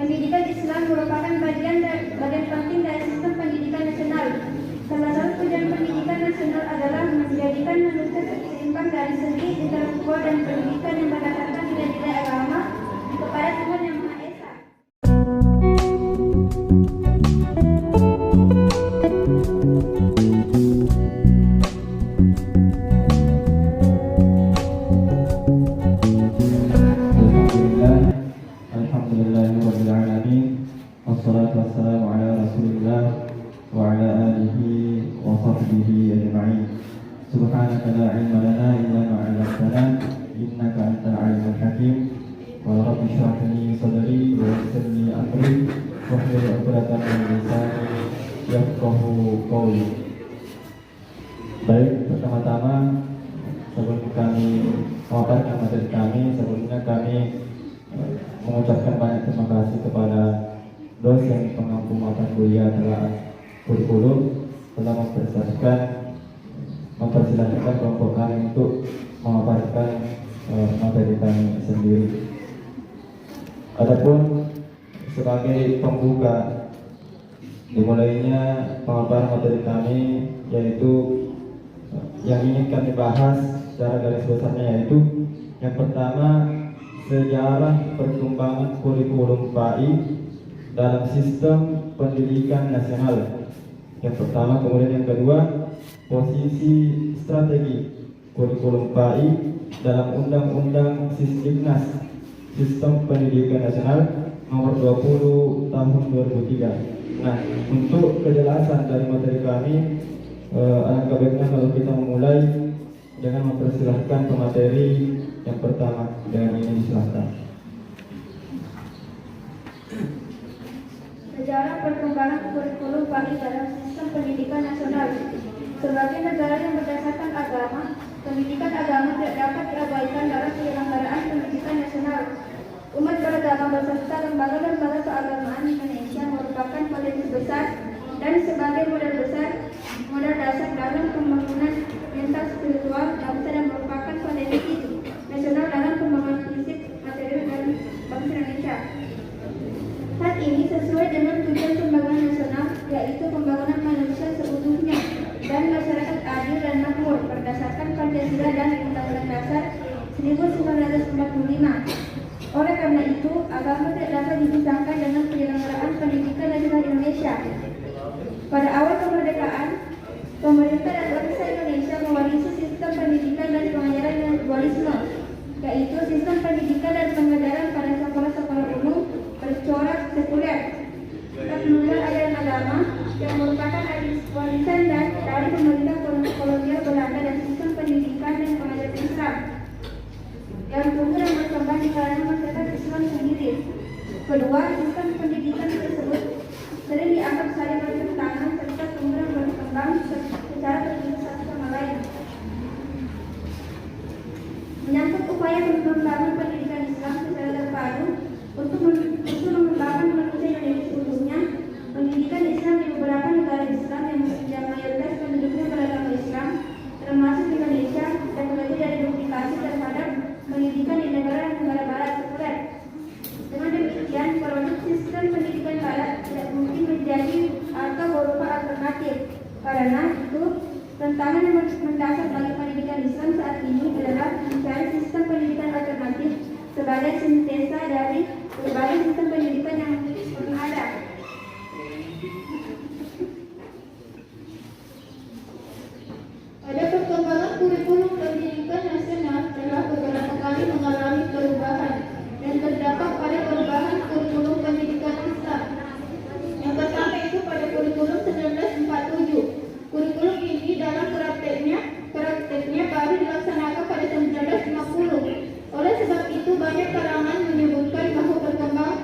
Pendidikan Islam merupakan bagian penting dari sistem pendidikan nasional. Salah satu tujuan pendidikan nasional adalah menjadikan manusia seimbang dari segi intelektual dan pendidikan yang berdasarkan nilai-nilai agama kepada Tuhan Yang Maha Esa. Alhamdulillahirrahmanirrahim. Wassalatu wassalamu ala rasulillah wa ala alihi wa sahbihi ajma'in. Subhanaka la ilma lana illa ma 'allamtana innaka antal alimul hakim. Wa rabbi shrah li sadri wa yassir li amri wahlul 'uqdatam min lisani yafqahu qawli. Baik, pertama-tama sebelum kami memaparkan materi kami, sebelumnya kami mengucapkan banyak terima kasih kepada dosen pengampu mata kuliah telah kurikulum telah mempersilahkan kelompok kami untuk memaparkan materi kami sendiri. Adapun sebagai pembuka dimulainya pemaparan materi kami, yaitu yang ingin kami bahas secara garis besarnya, yaitu yang pertama, sejarah perkembangan kurikulum PAI dalam sistem pendidikan nasional. Yang pertama, kemudian yang kedua, posisi strategi kurikulum PAI dalam Undang-Undang Sisdiknas Sistem Pendidikan Nasional Nomor 20 Tahun 2003. Nah, untuk kejelasan dari materi kami, alangkah baiknya kalau kita memulai dengan mempersilahkan pemateri yang pertama. Dengan ini disilahkan. Sejarah perkembangan kurikulum PAI dalam sistem pendidikan nasional. Sebagai negara yang berdasarkan agama, pendidikan agama tidak dapat diabaikan dalam penyelenggaraan pendidikan nasional. Umat beragama beserta lembaga-lembaga keagamaan Indonesia merupakan potensi besar dan sebagai modal dasar dalam pembangunan mental spiritual bangsa dan merupakan potensi nasional dalam pembangunan fisik material dan bangsa Indonesia. Hal ini sesuai dengan tujuan pembangunan nasional, yaitu pembangunan manusia seutuhnya dan masyarakat adil dan makmur berdasarkan Pancasila dan Undang-Undang Dasar 1945. Oleh karena itu, agama tidak dapat dipisahkan dengan penyelenggaraan pendidikan nasional Indonesia. Pada awal kemerdekaan, pemerintah dan bangsa Indonesia mewarisi sistem pendidikan dan pengajaran yang dualisme, yaitu sistem pendidikan dan pengajaran pada sekolah-sekolah umum bercorak sekuler dan mengenal ajaran agama yang merupakan warisan dari pemerintah kolonial Belanda dan sistem pendidikan dan pengajaran Islam yang tumbuh dan berkembang di kalangan masyarakat Islam sendiri. Kedua, sistem pendidikan tersebut sering dianggap saling bertentangan serta tumbuh dan berkembang secara terpisah satu sama lain. Menyangkut upaya pengembangan pendidikan Islam secara terpadu untuk mengembangkan manusia Indonesia seutuhnya, pendidikan Islam di beberapa negara Islam yang mayoritas penduduknya beragama Islam, termasuk Indonesia, dan terjadi dari duplikasi terhadap pendidikan di negara-negara Barat sekuler. Dengan demikian, produk sistem pendidikan Barat tidak mungkin menjadi atau berupa alternatif. Karena itu, tantangan yang mendasar bagi pendidikan Islam saat ini adalah mencari sistem pendidikan alternatif sebagai sintesa dari berbagai sistem pendidikan yang ada. Pada perkembangan kurikulum pendidikan nasional telah beberapa kali mengalami perubahan dan terdapat pada perubahan kurikulum pendidikan Islam. Yang pertama itu pada kurikulum 1947. Kurikulum ini dalam prakteknya baru dilaksanakan pada 1950. Oleh sebab itu banyak kalangan menyebutkan bahwa perkembangan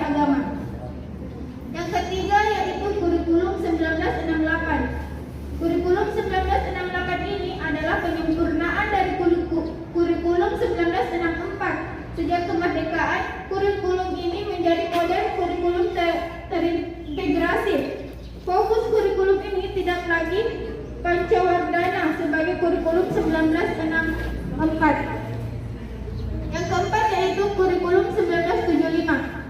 agama. Yang ketiga yaitu kurikulum 1968. Kurikulum 1968 ini adalah penyempurnaan dari kurikulum 1964. Sejak kemerdekaan, kurikulum ini menjadi model kurikulum terintegrasi. Fokus kurikulum ini tidak lagi Pancawardhana sebagai kurikulum 1964. Yang keempat yaitu kurikulum 1975.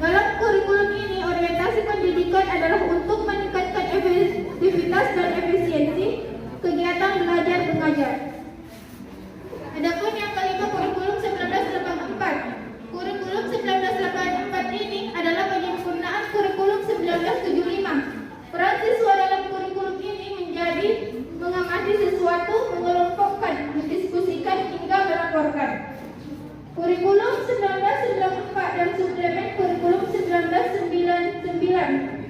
Dalam kurikulum ini, orientasi pendidikan adalah untuk meningkatkan efektivitas dan efisiensi kegiatan belajar mengajar. Adapun yang kelima, kurikulum 1984. Kurikulum 1984 ini adalah penyempurnaan kurikulum 1975. Peran siswa dalam kurikulum ini menjadi mengamati sesuatu, mengelompokkan, mendiskusikan hingga melaporkan. Kurikulum 1994 dan suplemen kurikulum 1999.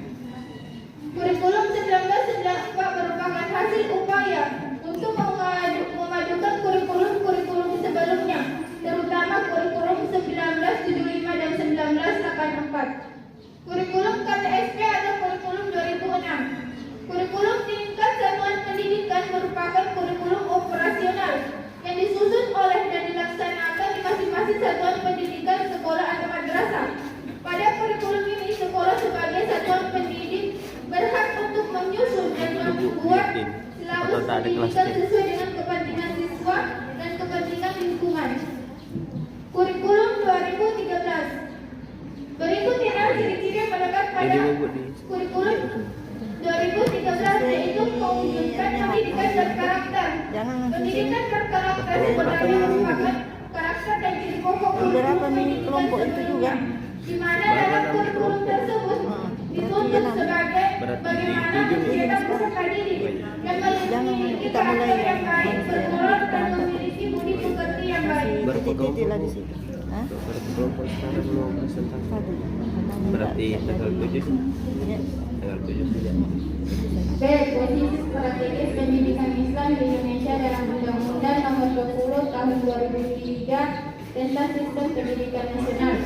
Kurikulum 1994 merupakan hasil upaya untuk memajukan kurikulum-kurikulum sebelumnya, terutama kurikulum 1975 dan 1984. Kurikulum KTSP atau kurikulum 2006. Kurikulum tingkat satuan pendidikan merupakan kurikulum operasional yang disusun oleh dan dilaksanakan di masing-masing satuan pendidikan sekolah atau madrasah. Pada kurikulum ini, sekolah sebagai satuan pendidik berhak untuk menyusun dan membuat silabus pendidikan sesuai dengan kepentingan siswa dan kepentingan lingkungan. Kurikulum 2013. Berikut adalah ciri-ciri yang melekat pada kurikulum 2013, yaitu mewujudkan pendidikan berkarakter. Pendidikan berkarakter sebenarnya merupakan karakter dan ciri pokok kurikulum pendidikan sebelumnya, di mana dalam kurikulum tersebut dituntut sebagai bagaimana mencetak peserta didik dan memiliki karakter yang baik, bermoral dan memiliki budi pekerti yang baik. Berarti tanggal 7 saja. B. Posisi strategis pendidikan Islam di Indonesia dalam Undang-Undang Nomor 20 Tahun 2003 tentang Sistem Pendidikan Nasional.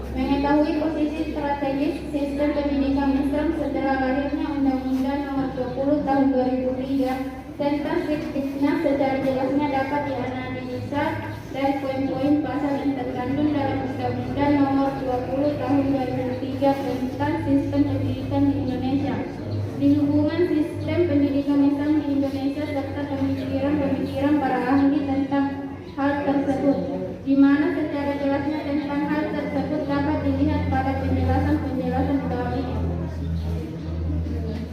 Mengetahui posisi strategis sistem pendidikan Islam setelah lahirnya Undang-Undang Nomor 20 Tahun 2003 tentang Sistemnya secara jelasnya dapat dianalisa dari poin-poin pasal yang terkandung dalam Undang-Undang Nomor 20 Tahun 2003 tentang Sistem Pendidikan di Indonesia. Di hubungan sistem pendidikan Islam di Indonesia serta pemikiran para ahli tentang hal tersebut, di mana secara jelasnya tentang hal tersebut dapat dilihat pada penjelasan berikut.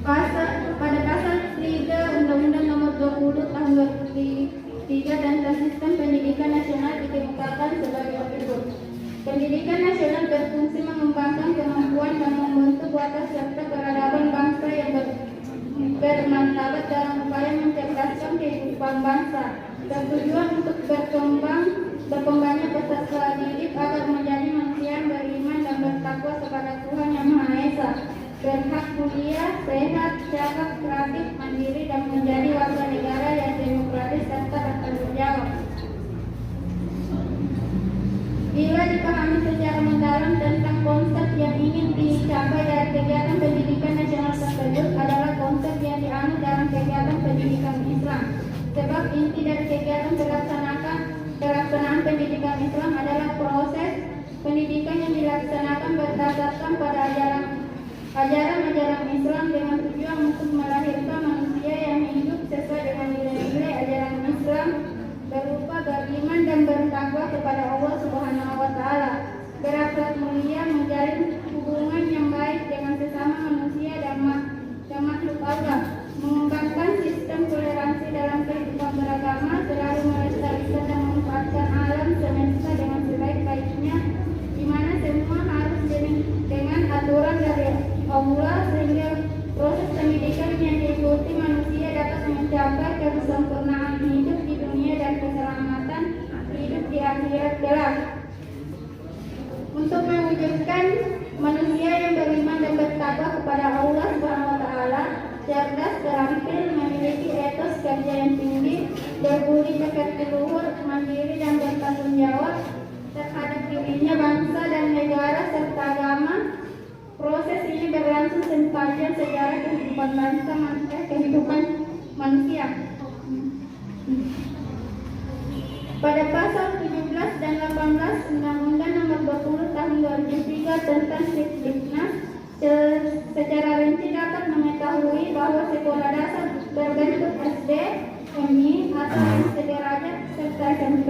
Pada pasal 3 Undang-Undang Nomor 20 Tahun 2003 tentang Sistem Pendidikan Nasional dikemukakan sebagai berikut. Pendidikan nasional berfungsi mengembangkan kemampuan dan membentuk watak serta peradaban bangsa yang bermartabat dalam upaya mencerdaskan kehidupan bangsa. Bertujuan untuk berkembangnya peserta didik agar menjadi manusia yang beriman dan bertakwa kepada Tuhan Yang Maha Esa, berhak mulia, sehat, cakap, kreatif, mandiri, dan menjadi warga negara yang demokratis serta bertanggung jawab. Bila dipahami secara mendalam tentang konsep yang ingin dicapai dari kegiatan pendidikan nasional tersebut adalah konsep yang dianut dalam kegiatan pendidikan Islam. Sebab inti dari kegiatan pelaksanaan pendidikan Islam adalah proses pendidikan yang dilaksanakan berdasarkan pada ajaran Islam dengan tujuan untuk melahirkan manusia yang hidup sesuai dengan nilai-nilai ajaran Islam, berupa beriman dan bertakwa kepada Allah Subhanahu wa Ta'ala, berakhlak mulia, menjalin hubungan yang baik dengan sesama manusia dan makhluk Allah, mengembangkan sistem toleransi dalam kehidupan beragama, selalu melestarikan dan memanfaatkan alam semesta dengan sebaik-baiknya, di mana semua harus dengan aturan dari Allah, sehingga proses pendidikan yang diikuti manusia dapat mencapai kesempurnaan hidup di dunia dan keselamatan hidup di akhirat kelak. Untuk mewujudkan manusia yang beriman dan bertakwa kepada Allah Subhanahu wa Ta'ala, cerdas, terampil, memiliki etos kerja yang tinggi, berbudi pekerti luhur, mandiri dan bertanggung jawab terhadap dirinya, bangsa dan negara serta sempadan sejarah kehidupan manusia. Pada pasal 17 dan 18 Undang-Undang Nomor 20 Tahun 2003 tentang Sisdiknas, secara rinci dapat mengetahui bahwa sekolah dasar berbentuk SD, MI atau sederajat serta SMP,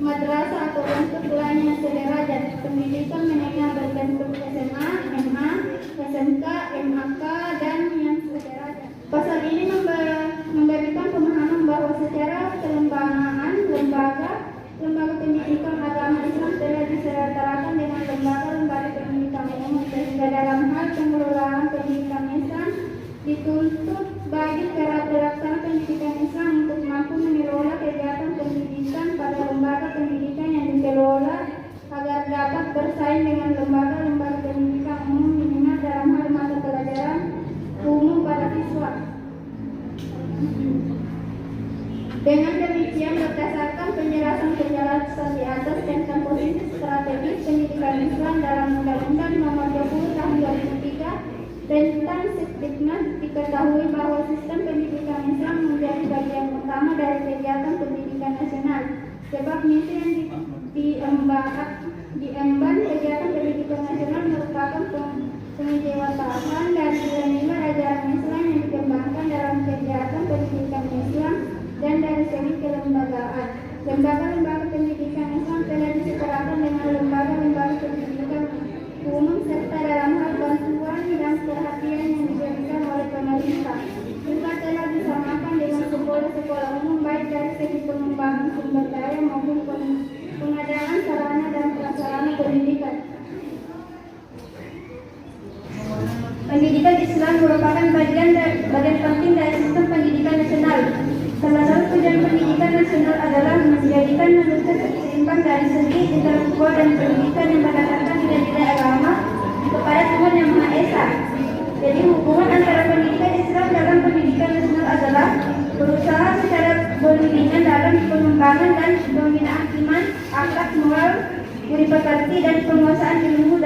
madrasah atau bentuk lainnya sederajat, pendidikan menengah berbentuk SMA, MA, SMK, MAK, dan yang sederajat. Pasal ini memberikan pemahaman bahwa secara kelembagaan lembaga pendidikan agama Islam telah disetarakan dengan lembaga pendidikan umum, sehingga dalam hal pengelolaan pendidikan Islam dituntut bagi pelaksana pendidikan Islam untuk mampu mengelola kegiatan pendidikan pada lembaga pendidikan yang dikelola agar dapat bersaing dengan lembaga pendidikan umum minimal dalam hal mata pelajaran umum pada siswa. Dengan demikian, berdasarkan penjelasan di atas tentang posisi strategis pendidikan Islam dalam Undang-Undang Nomor 20 Tahun 2003 tentang Sisdiknas, diketahui bahwa sistem pendidikan Islam menjadi bagian utama dari kegiatan pendidikan nasional. Sebab misi yang diemban kegiatan pendidikan nasional merupakan pengejawaban dari nilai ajaran Islam yang dikembangkan dalam kegiatan pendidikan Islam dan dari segi kelembagaan. Lembaga-lembaga pendidikan Islam telah disetarakan dengan lembaga-lembaga pendidikan umum serta dalam hal bantuan dan perhatian yang diberikan oleh pemerintah. Juga telah disamakan dengan sekolah-sekolah umum baik dari segi pengembangan sumber daya maupun pengadaan sarana dan prasarana pendidikan. Pendidikan Islam merupakan bagian penting dari sistem pendidikan nasional. Salah satu tujuan pendidikan nasional adalah menjadikan manusia seimbang dari segi intelektual dan pendidikan yang berdasarkan nilai-nilai agama kepada Tuhan Yang Maha Esa. Jadi hubungan antara pendidikan Islam dalam pendidikan nasional adalah berusaha secara berbimbingan dalam pengembangan dan pembinaan iman, akhlak, moral, budi pekerti dan penguasaan ilmu